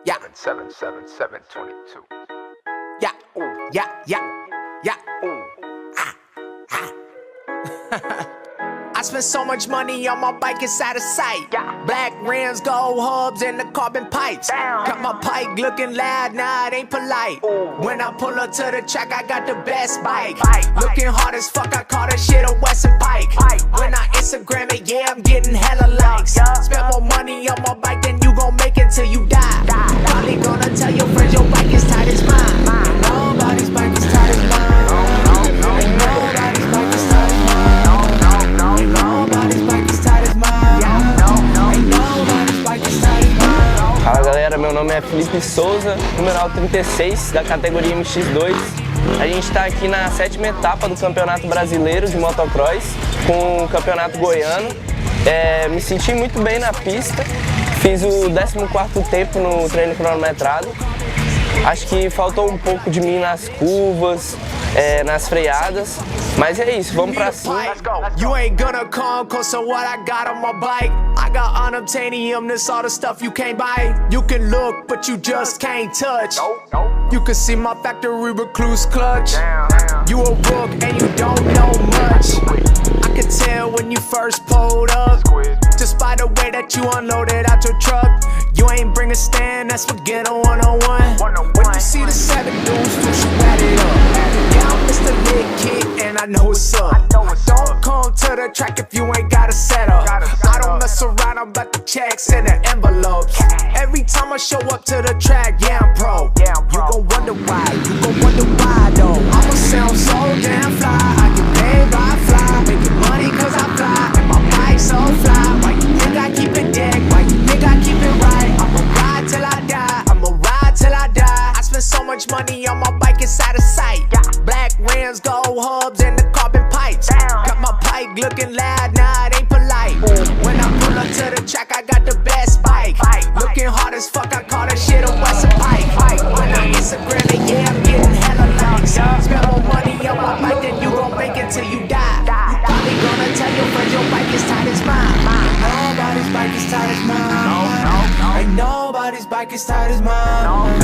Yeah. 77722. Yeah. Yeah. Yeah. Yeah. I spent so much money on my bike, it's out of sight. Black rims, gold hubs, and the carbon pipes. Got my bike looking loud, nah, it ain't polite. When I pull up to the track, I got the best bike. Looking hard as fuck, I call that shit a Western Pike. When I Instagram it, yeah, I'm getting hella likes. Spend more money on my bike than you gon' make it till you die. Probably gonna tell your friends your bike is tight as mine. Nobody's bike is tight as mine. Nobody's bike is tight as mine. Nobody's bike is tight as mine. Nobody's bike is tight as mine. Fala galera, meu nome é Filipe Souza, numeral 36 da categoria MX2. A gente está aqui na 7ª etapa do Campeonato Brasileiro de Motocross com o Campeonato Goiano. Me senti muito bem na pista, fiz o 14º tempo no treino cronometrado. Acho que faltou um pouco de mim nas curvas, nas freadas, mas é isso, vamos pra cima. You ain't gonna come close to what I got on my bike. I got unobtainium, this all the stuff you can't buy. You can look, but you just can't touch. You can see my factory recluse clutch. You a rook and you don't know much. I could tell when you first pulled up, just by the way that you unloaded out your truck. You ain't bring a stand, that's forget a one-on-one. When you see the 7 dudes, you add it up. Yeah, I'm Mr. Big Kid and I know what's up. Don't come to the track if you ain't got a setup. I don't mess around, I'm about the checks and the envelopes. Every time I show up to the track, yeah, I'm pro. You gon' wonder why, you gon' wonder why though. I'ma sound so damn fly, I get paid by fly. Making money cause I fly, and my bike's so fly. Why you think I keep it deck, why you think I keep it right? I'ma ride till I die, I'ma ride till I die. I spend so much money on my bike, it's out of sight. Black rims, gold hubs, and the carbon pipes. Got my bike looking loud, nah, it ain't polite. When I pull up to the track, I got the best bike. Looking hard as fuck, I call that shit a Western Pike. When I Instagram it, yeah, I'm getting hella likes. Spend more money on my bike than you gon' make it till you die. You probably gonna tell your friends your bike is tight as mine. Nobody's bike is tight as mine. Ain't nobody's bike is tight as mine.